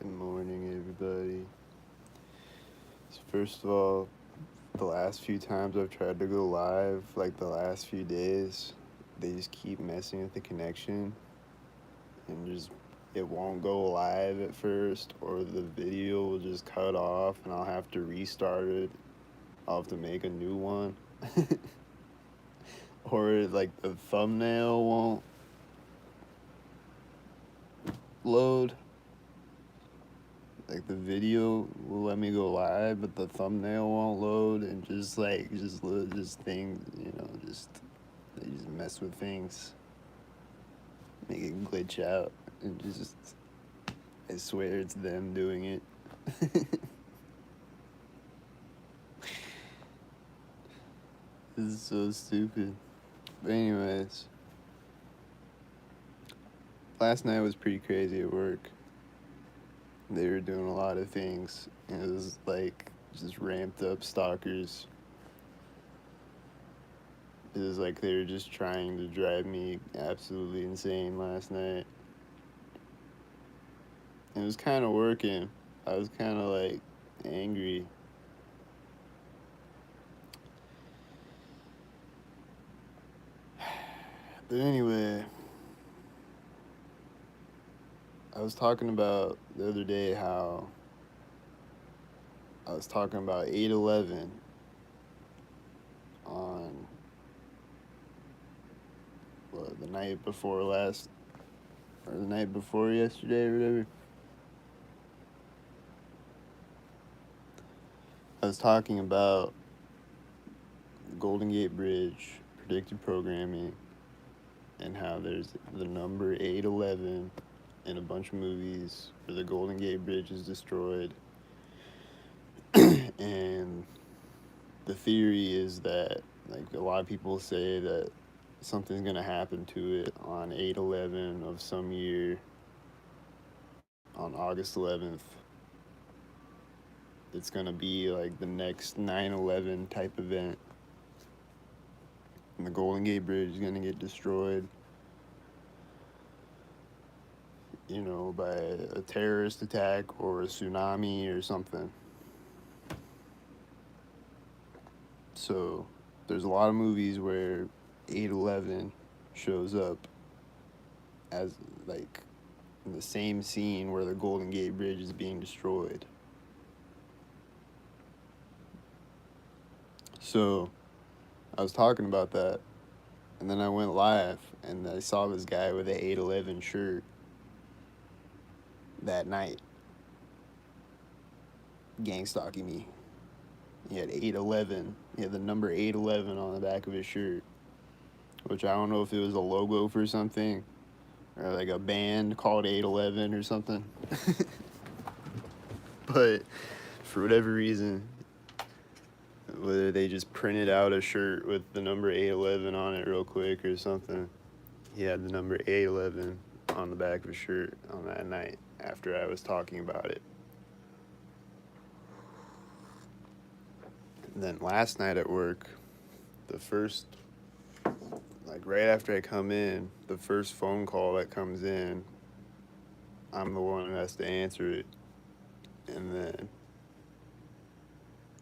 Good morning, everybody. So first of all, the last few times I've tried to go live, like the last few days, they just keep messing with the connection and just it won't go live at first, or the video will just cut off and I'll have to restart it. I'll have to make a new one. Or like the thumbnail won't load. Like the video will let me go live, but the thumbnail won't load, and just things, they just mess with things, make it glitch out, and just I swear it's them doing it. This is so stupid. But anyways, last night was pretty crazy at work. They were doing a lot of things, and it was like just ramped up stalkers. It was like they were just trying to drive me absolutely insane last night. It was kind of working. I was kind of like angry. But anyway, I was talking about the other day how I was talking about 8/11 on the night before last, or the night before yesterday or whatever. I was talking about Golden Gate Bridge, predictive programming, and how there's the number 8/11 in a bunch of movies where the Golden Gate Bridge is destroyed. And the theory is that, like, a lot of people say that something's going to happen to it on 8/11 of some year, on August 11th. It's going to be like the next 9/11 type event. And the Golden Gate Bridge is going to get destroyed, by a terrorist attack or a tsunami or something. So there's a lot of movies where 8/11 shows up as, like, in the same scene where the Golden Gate Bridge is being destroyed. So I was talking about that, and then I went live, and I saw this guy with an 8/11 shirt that night, gang stalking me. He had 8/11. He had the number 8/11 on the back of his shirt, which I don't know if it was a logo for something or like a band called 8/11 or something. But for whatever reason, whether they just printed out a shirt with the number 8/11 on it real quick or something, he had the number 8/11 on the back of his shirt on that night after I was talking about it. And then last night at work, right after I come in, the first phone call that comes in, I'm the one who has to answer it. And then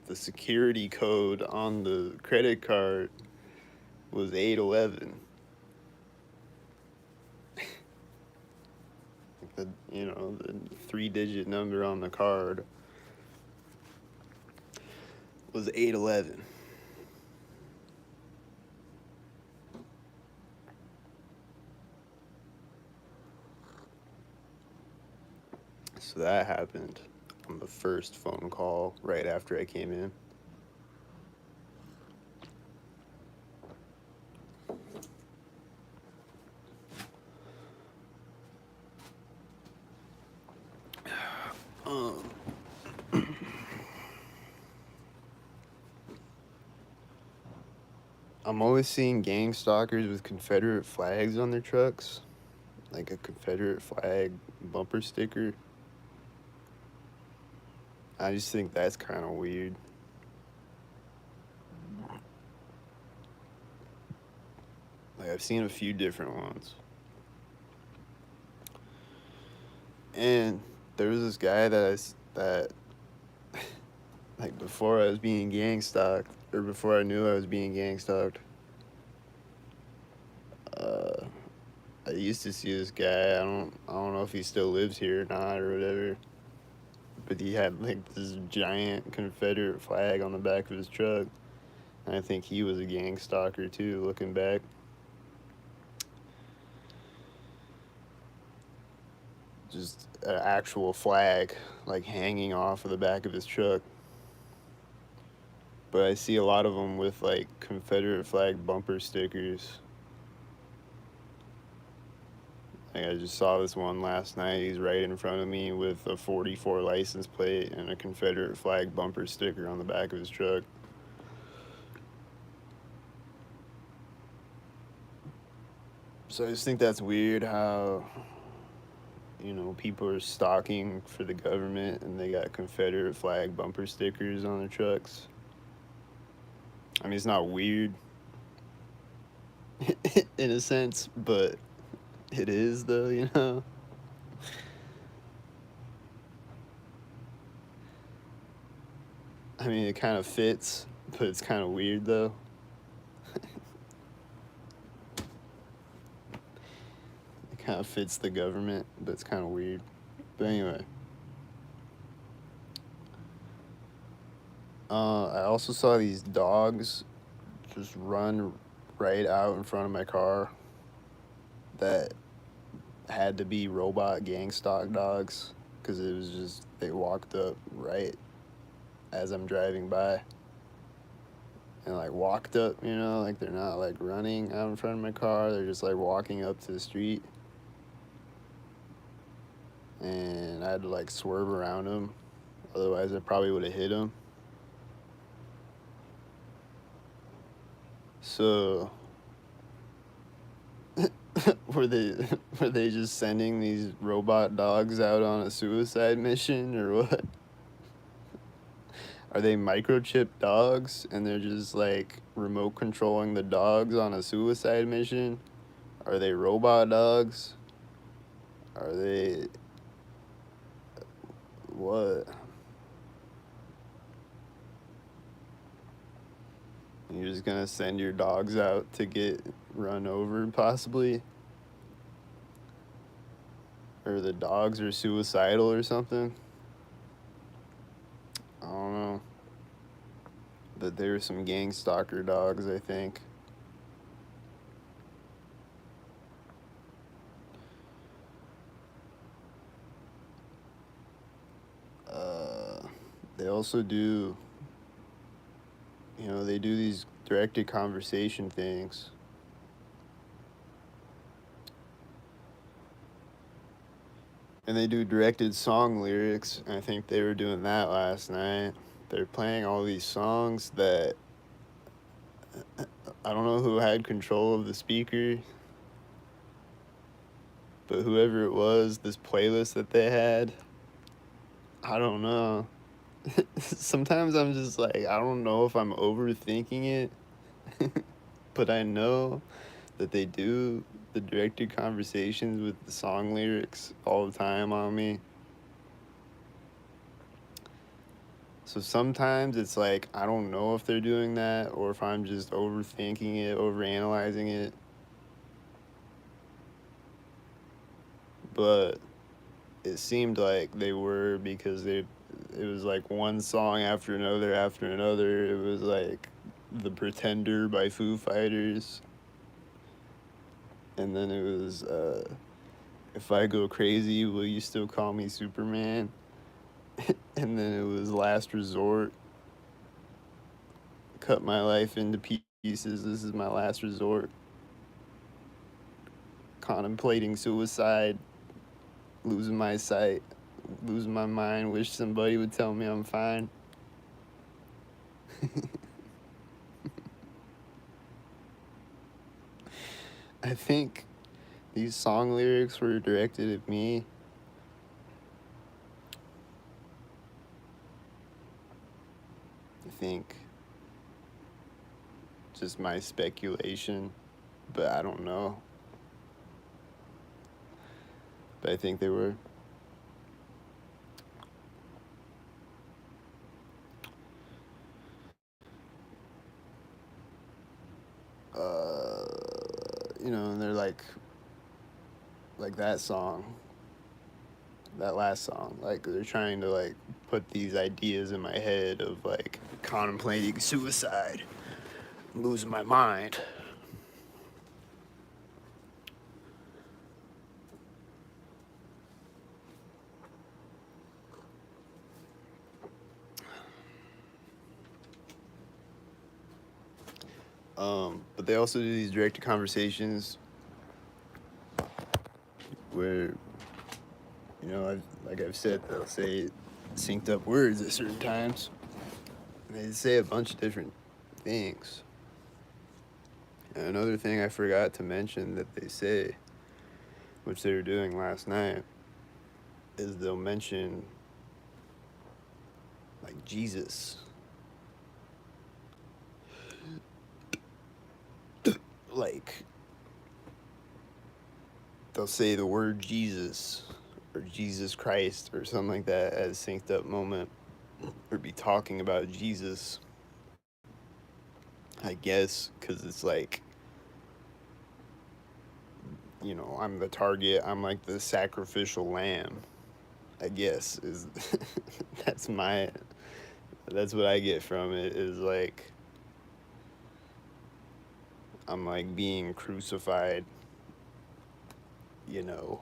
the security code on the credit card was 8/11. The 3-digit number on the card was 8/11. So that happened on the first phone call right after I came in. I'm always seeing gang stalkers with Confederate flags on their trucks, like a Confederate flag bumper sticker. I just think that's kind of weird. Like, I've seen a few different ones. And there was this guy that like before I was being gang stalked, or before I knew I was being gang stalked. Uh, I used to see this guy. I don't know if he still lives here or not or whatever. But he had like this giant Confederate flag on the back of his truck. And I think he was a gang stalker too, looking back. Just an actual flag, like hanging off of the back of his truck. But I see a lot of them with like Confederate flag bumper stickers. Like I just saw this one last night. He's right in front of me with a 44 license plate and a Confederate flag bumper sticker on the back of his truck. So I just think that's weird how, people are stalking for the government and they got Confederate flag bumper stickers on their trucks. I mean, it's not weird in a sense, but it is though. I mean, it kind of fits, but it's kind of weird though. It kind of fits the government, but it's kind of weird. But anyway, I also saw these dogs just run right out in front of my car that had to be robot gang stalk dogs because it was just they walked up right as I'm driving by and like walked up, like they're not like running out in front of my car, they're just like walking up to the street, and I had to like swerve around them, otherwise I probably would have hit them. So were they were they just sending these robot dogs out on a suicide mission or what? Are they microchip dogs and they're just like remote controlling the dogs on a suicide mission? Are they robot dogs? Are they what? You're just gonna send your dogs out to get run over possibly? Or the dogs are suicidal or something? I don't know. But there were some gang stalker dogs, I think. Uh, they also do, they do these directed conversation things. And they do directed song lyrics. And I think they were doing that last night. They're playing all these songs that I don't know who had control of the speaker, but whoever it was, this playlist that they had, I don't know. Sometimes I'm just like, I don't know if I'm overthinking it, but I know that they do the directed conversations with the song lyrics all the time on me. So sometimes it's like, I don't know if they're doing that or if I'm just overthinking it, overanalyzing it. But it seemed like they were because it was like one song after another after another. It was like The Pretender by Foo Fighters. And then it was If I Go Crazy, Will You Still Call Me Superman? And then it was Last Resort, Cut My Life into Pieces, This Is My Last Resort, Contemplating Suicide, Losing My Sight, Losing My Mind, Wish Somebody Would Tell Me I'm Fine. I think these song lyrics were directed at me. I think just my speculation, but I don't know. But I think they were. like that song, that last song. Like they're trying to like put these ideas in my head of like contemplating suicide, losing my mind. But they also do these direct conversations where, like I've said, they'll say synced up words at certain times. And they say a bunch of different things. And another thing I forgot to mention that they say, which they were doing last night, is they'll mention like Jesus. Like they'll say the word Jesus or Jesus Christ or something like that as synced up moment, or be talking about Jesus, I guess, because it's like, I'm the target, I'm like the sacrificial lamb, I guess, is that's my, that's what I get from it, is like I'm like being crucified, you know.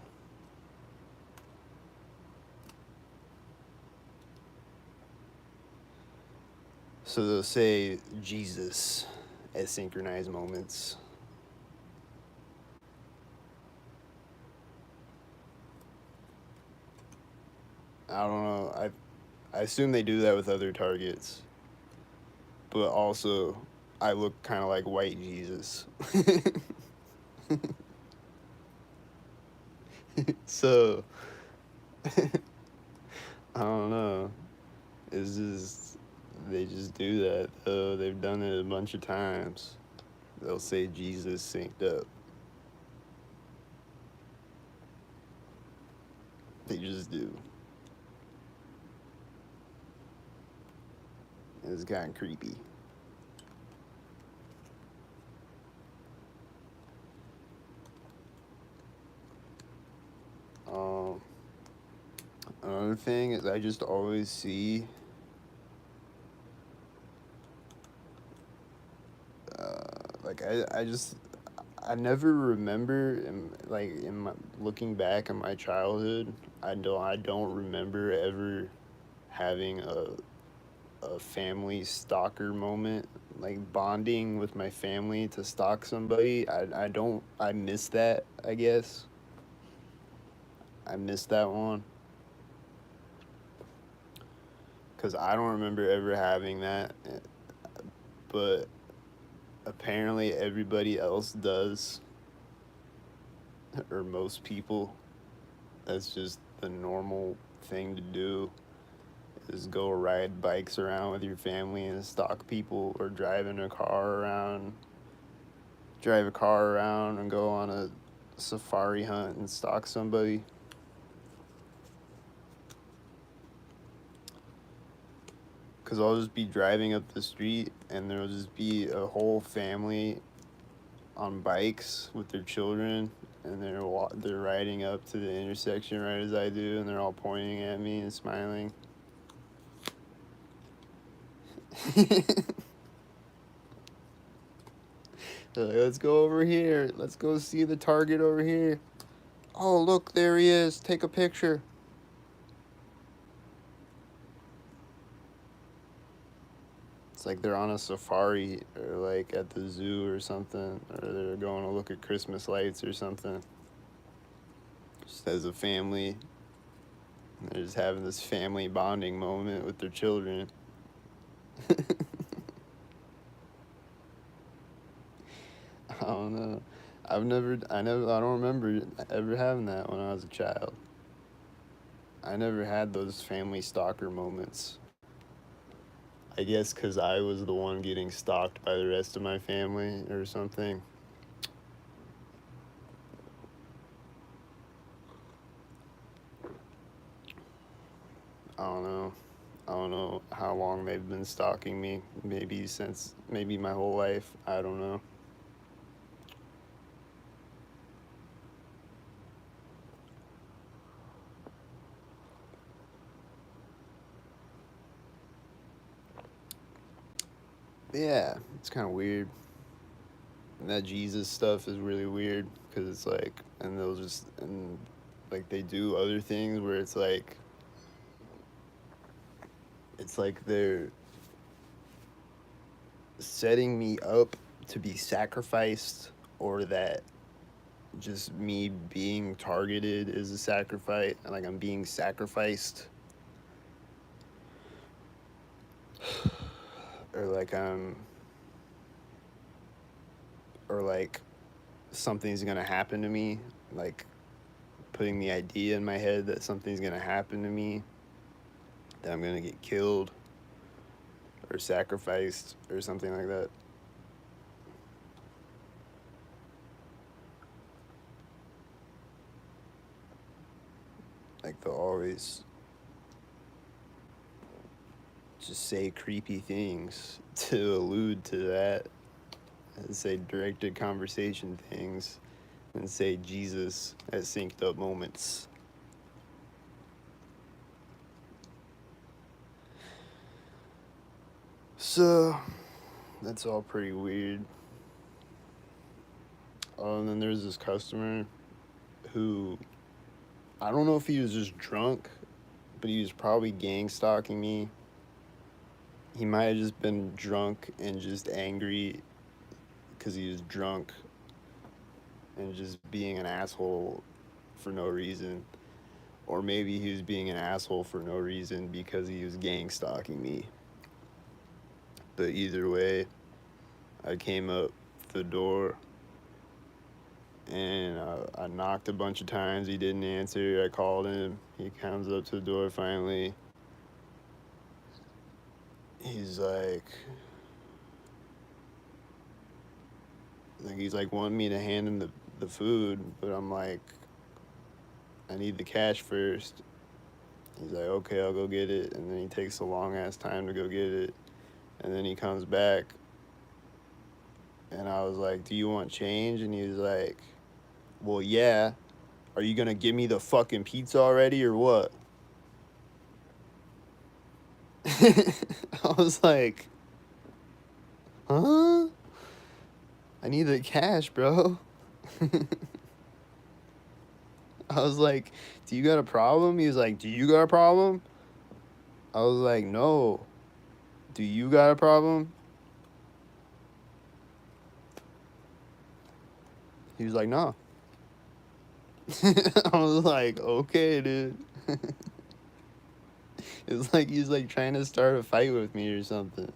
So they'll say Jesus at synchronized moments. I don't know. I assume they do that with other targets. But also, I look kind of like white Jesus. So, I don't know. It's just, they just do that, though. They've done it a bunch of times. They'll say Jesus synced up. They just do. It's kind of creepy. Um, Another thing is I just always see like I never remember in my, looking back in my childhood, I don't remember ever having a family stalker moment, like bonding with my family to stalk somebody. I miss that, I guess. I missed that one cuz I don't remember ever having that, but apparently everybody else does, or most people. That's just the normal thing to do, is go ride bikes around with your family and stalk people, or drive a car around and go on a safari hunt and stalk somebody. Because I'll just be driving up the street and there'll just be a whole family on bikes with their children, and they're riding up to the intersection right as I do, and they're all pointing at me and smiling. They're like, let's go over here. Let's go see the target over here. Oh, look, there he is. Take a picture. It's like they're on a safari or like at the zoo or something, or they're going to look at Christmas lights or something. Just as a family. And they're just having this family bonding moment with their children. I don't know. I don't remember ever having that when I was a child. I never had those family stalker moments. I guess because I was the one getting stalked by the rest of my family or something. I don't know. I don't know how long they've been stalking me. Maybe my whole life. I don't know. Yeah, it's kind of weird. And that Jesus stuff is really weird because it's like, and they'll just, and like they do other things where it's like they're setting me up to be sacrificed, or that just me being targeted is a sacrifice, and like I'm being sacrificed, or like or like something's gonna happen to me, like putting the idea in my head that something's gonna happen to me, that I'm gonna get killed or sacrificed or something like that. Like they'll always just say creepy things to allude to that, and say directed conversation things, and say Jesus at synced up moments. So that's all pretty weird. Oh, and then there's this customer who, I don't know if he was just drunk, but he was probably gang stalking me. He might have just been drunk and just angry because he was drunk and just being an asshole for no reason. Or maybe he was being an asshole for no reason because he was gang stalking me. But either way, I came up the door and I knocked a bunch of times. He didn't answer. I called him. He comes up to the door finally. He's he's like wanting me to hand him the food, but I'm like, I need the cash first. He's like, okay, I'll go get it. And then he takes a long ass time to go get it. And then he comes back. And I was like, do you want change? And he was like, well, yeah. Are you going to give me the fucking pizza already or what? I was like, huh? I need the cash, bro. I was like, do you got a problem? He was like, do you got a problem? I was like, no. Do you got a problem? He was like, no. I was like, okay, dude. It's like he's like trying to start a fight with me or something.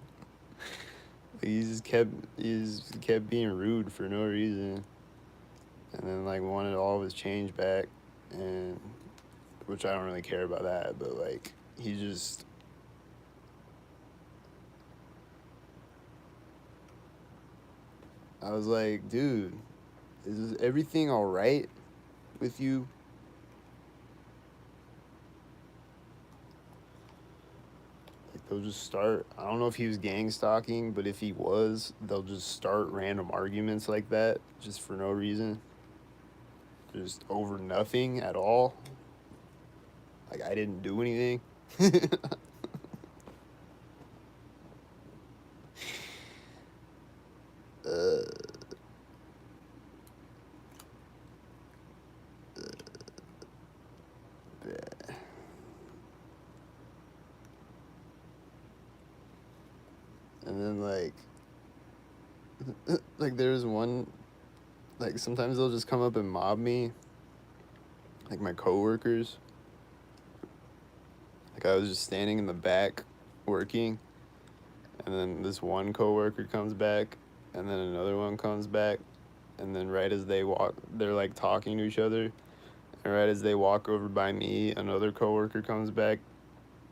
Like he just kept being rude for no reason. And then like wanted all of his change back, and which I don't really care about that, but like he just, I was like, dude, is everything all right with you? Like they'll just start, I don't know if he was gang stalking, but if he was, they'll just start random arguments like that just for no reason. Just over nothing at all. Like I didn't do anything. uh, and then like there's one, like sometimes they'll just come up and mob me, like my coworkers. Like I was just standing in the back working, and then this one coworker comes back, and then another one comes back, and then right as they walk, they're like talking to each other, and right as they walk over by me, another coworker comes back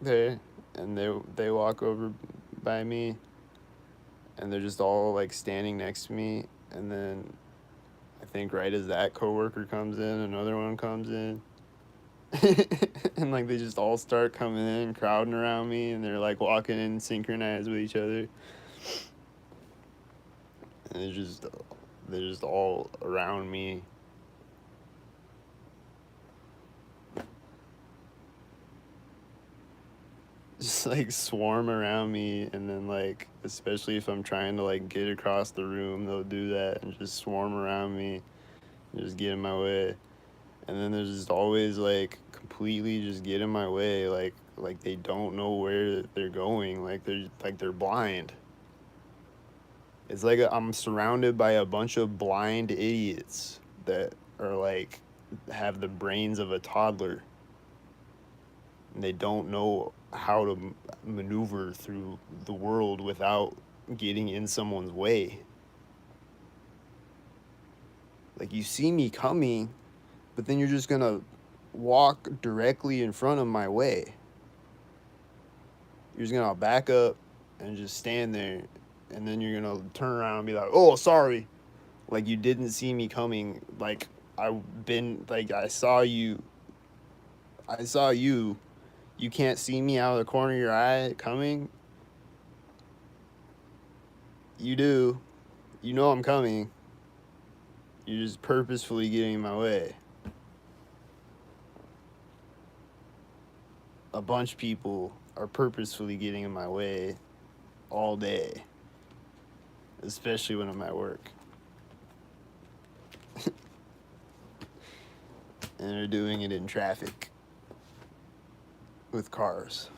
there, and they walk over by me, and they're just all like standing next to me, and then I think right as that coworker comes in, another one comes in. And like they just all start coming in, crowding around me, and they're like walking in synchronized with each other, and they're just all around me. just like swarm around me, and then like especially if I'm trying to like get across the room, they'll do that and just swarm around me and just get in my way. And then there's just always like completely just get in my way, like they don't know where they're going, like they're blind. It's like I'm surrounded by a bunch of blind idiots that are like have the brains of a toddler, and they don't know how to maneuver through the world without getting in someone's way. Like you see me coming, but then you're just gonna walk directly in front of my way. You're just gonna back up and just stand there, and then you're gonna turn around and be like, "Oh, sorry," like you didn't see me coming. Like I saw you. I saw you. You can't see me out of the corner of your eye coming. You do. You know I'm coming. You're just purposefully getting in my way. A bunch of people are purposefully getting in my way all day, especially when I'm at work. And they're doing it in traffic with cars.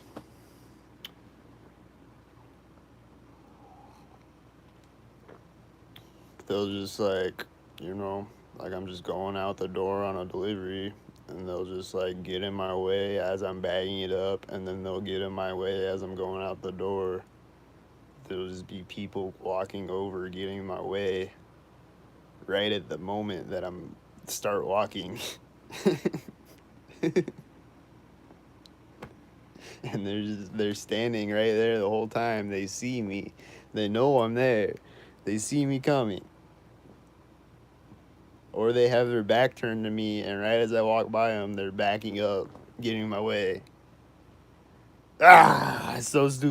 They'll just like, like I'm just going out the door on a delivery, and they'll just like get in my way as I'm bagging it up, and then they'll get in my way as I'm going out the door. There'll just be people walking over, getting in my way right at the moment that I'm start walking. And they're standing right there the whole time. They see me. They know I'm there. They see me coming. Or they have their back turned to me, and right as I walk by them, they're backing up, getting in my way. Ah, it's so stupid.